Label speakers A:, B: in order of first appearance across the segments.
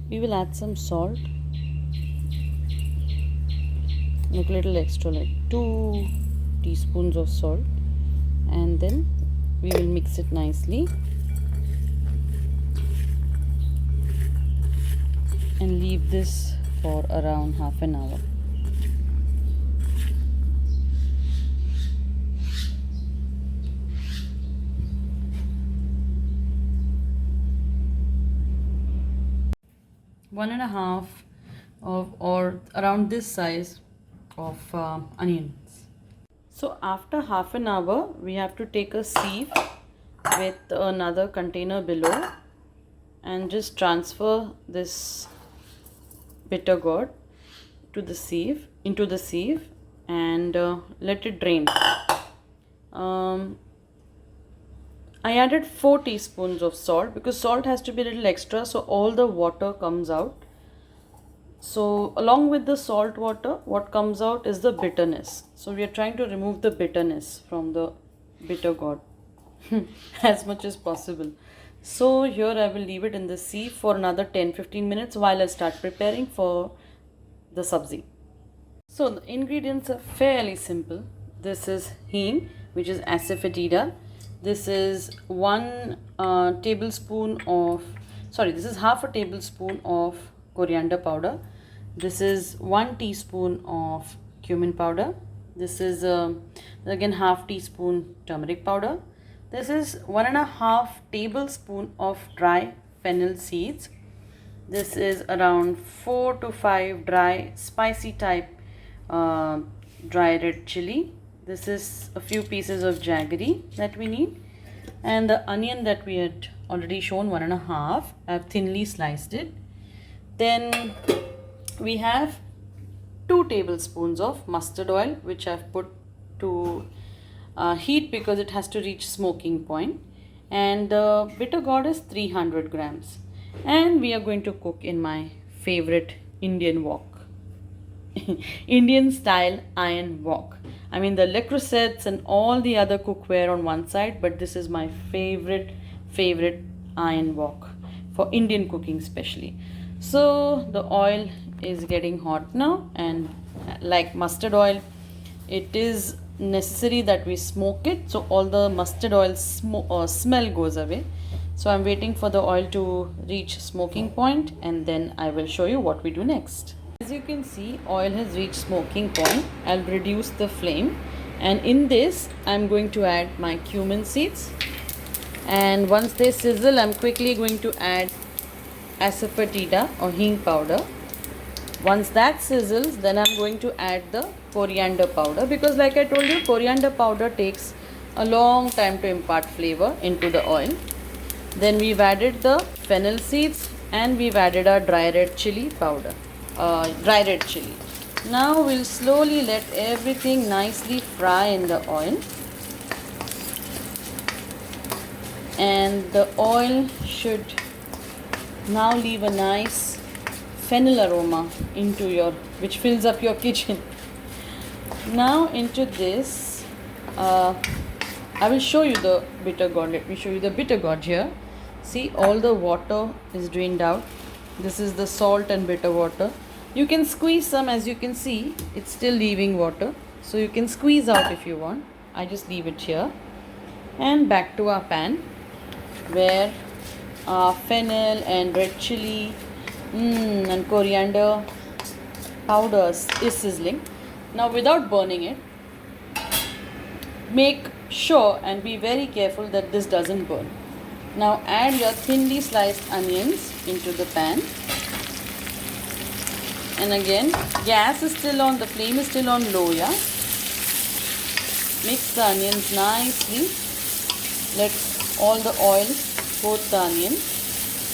A: we will add some salt, like a little extra, like 2 teaspoons of salt, and then we will mix it nicely and leave this for around half an hour. One and a half of, or around this size of onions. So after half an hour, we have to take a sieve with another container below and just transfer this bitter gourd to the sieve, into the sieve, and let it drain. I added 4 teaspoons of salt because salt has to be a little extra so all the water comes out. So along with the salt water, what comes out is the bitterness. So we are trying to remove the bitterness from the bitter gourd as much as possible. So here I will leave it in the sieve for another 10-15 minutes while I start preparing for the sabzi. So the ingredients are fairly simple. This is hing, which is asafoetida. This is 1 tablespoon of, this is half a tablespoon of coriander powder. This is 1 teaspoon of cumin powder. This is again half teaspoon turmeric powder. This is 1.5 tablespoon of dry fennel seeds. This is around 4 to 5 dry spicy type dry red chili. This is a few pieces of jaggery that we need, and the onion that we had already shown, 1.5. I've thinly sliced it. Then we have 2 tablespoons of mustard oil, which I've put to heat because it has to reach smoking point, and the bitter gourd is 300 grams. And we are going to cook in my favorite Indian wok. Indian style iron wok. I mean the lacquer sets and all the other cookware on one side, but this is my favorite iron wok for Indian cooking especially. So the oil is getting hot now, and like mustard oil, it is necessary that we smoke it so all the mustard oil smell goes away. So I'm waiting for the oil to reach smoking point, and then I will show you what we do next. As you can see, oil has reached smoking point. I'll reduce the flame, and in this I'm going to add my cumin seeds, and once they sizzle I'm quickly going to add asafoetida or hing powder. Once that sizzles, then I'm going to add the coriander powder, because like I told you, coriander powder takes a long time to impart flavor into the oil. Then we've added the fennel seeds, and we've added our dry red chili powder. Dry red chili. Now we'll slowly let everything nicely fry in the oil, and the oil should now leave a nice fennel aroma which fills up your kitchen. Now into this I will show you the bitter gourd. Let me show you the bitter gourd here. See, all the water is drained out. This is the salt and bitter water. You can squeeze some, as you can see, it's still leaving water. So you can squeeze out if you want. I just leave it here. And back to our pan, where fennel and red chili and coriander powder is sizzling. Now without burning it, make sure and be very careful that this doesn't burn. Now add your thinly sliced onions into the pan, and again gas is still on, the flame is still on low. Yeah, mix the onions nicely, let all the oil coat the onion,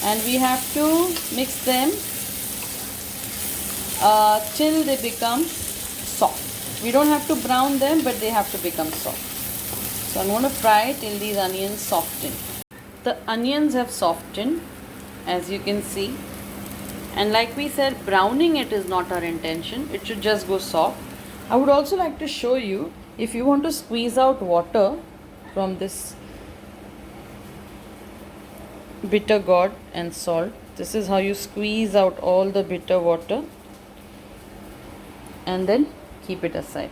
A: and we have to mix them till they become soft. We don't have to brown them, but they have to become soft. So I'm going to fry till these onions soften. The onions have softened, as you can see, and like we said, browning it is not our intention. It should just go soft. I would also like to show you, if you want to squeeze out water from this bitter gourd and salt, This is how you squeeze out all the bitter water and then keep it aside.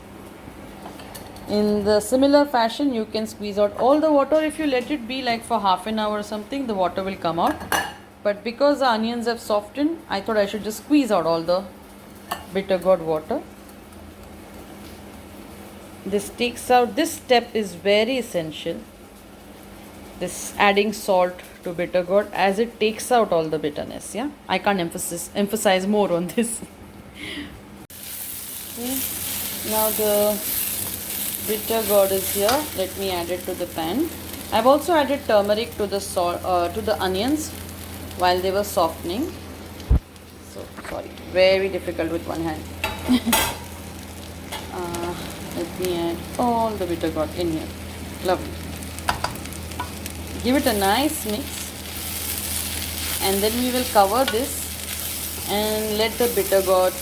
A: In the similar fashion, you can squeeze out all the water. If you let it be like for half an hour or something, the water will come out. But because the onions have softened, I thought I should just squeeze out all the bitter gourd water. This step is very essential. This adding salt to bitter gourd, as it takes out all the bitterness. Yeah, I can't emphasize more on this. Okay. Now the bitter gourd is here. Let me add it to the pan. I've also added turmeric to the onions while they were softening. So sorry, very difficult with one hand. Let me add all the bitter gourd in here. Lovely. Give it a nice mix, and then we will cover this and let the bitter gourd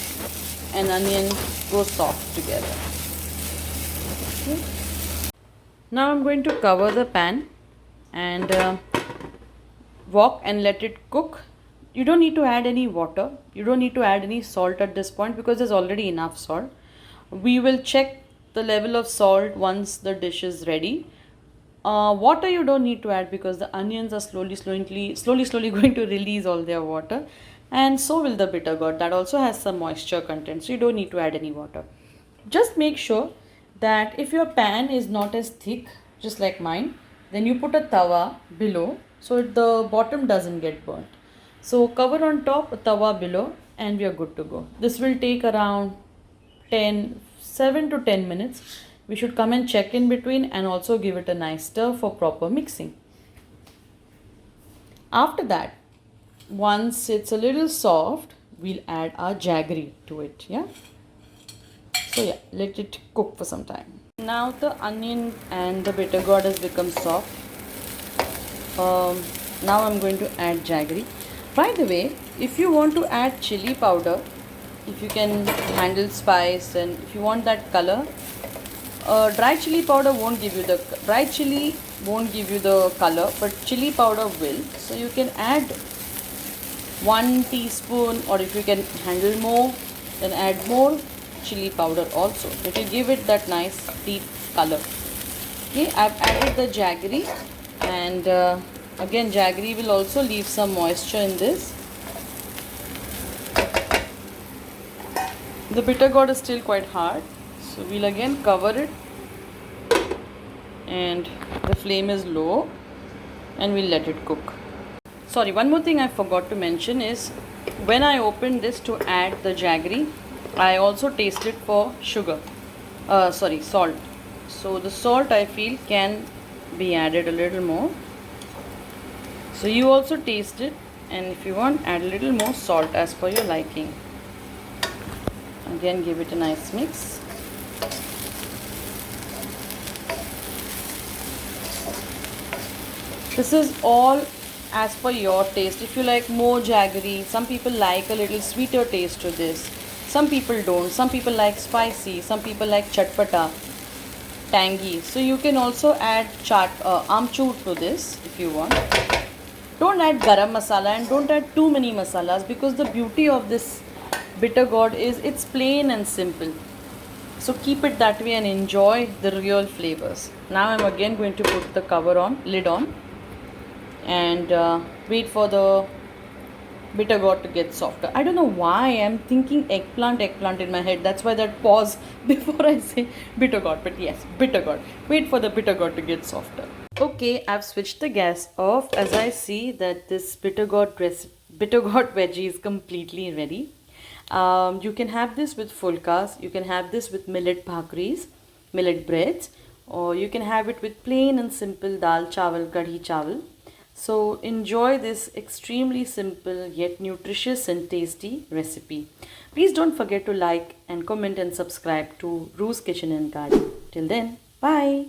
A: and onion go soft together. Okay. Now I'm going to cover the pan and wok and let it cook. You don't need to add any water. You don't need to add any salt at this point because there's already enough salt. We will check the level of salt once the dish is ready. Water you don't need to add because the onions are slowly going to release all their water, and so will the bitter gourd. That also has some moisture content, so you don't need to add any water. Just make sure that if your pan is not as thick, just like mine, then you put a tawa below so the bottom doesn't get burnt. So cover on top, a tawa below, and we are good to go. This will take around 7 to 10 minutes. We should come and check in between and also give it a nice stir for proper mixing. After that, once it's a little soft, we'll add our jaggery to it. Yeah. So yeah, let it cook for some time. Now the onion and the bitter gourd has become soft. Now I'm going to add jaggery. By the way, if you want to add chili powder, if you can handle spice and if you want that color, dry chili powder won't give you the color, but chili powder will. So you can add 1 teaspoon, or if you can handle more, then add more chili powder also. It will give it that nice deep color. Okay, I've added the jaggery, and again jaggery will also leave some moisture in this. The bitter gourd is still quite hard, so we'll again cover it, and the flame is low, and we'll let it cook. Sorry, one more thing I forgot to mention is when I opened this to add the jaggery, I also tasted for salt. So the salt I feel can be added a little more. So you also taste it, and if you want, add a little more salt as per your liking. Again, give it a nice mix. This is all as per your taste. If you like more jaggery, some people like a little sweeter taste to this. Some people don't. Some people like spicy. Some people like chatpata, tangy. So you can also add amchur to this if you want. Don't add garam masala and don't add too many masalas, because the beauty of this bitter gourd is it's plain and simple. So keep it that way and enjoy the real flavors. Now I'm again going to put the lid on, and wait for the bitter gourd to get softer. I don't know why I'm thinking eggplant in my head. That's why that pause before I say bitter gourd. But yes, bitter gourd. Wait for the bitter gourd to get softer. Okay, I've switched the gas off as I see that this bitter gourd veggie is completely ready. You can have this with fulkas, you can have this with millet bhakris, millet breads, or you can have it with plain and simple dal chawal, kadhi chawal. So enjoy this extremely simple yet nutritious and tasty recipe. Please don't forget to like and comment and subscribe to Ru's Kitchen and Garden. Till then, bye.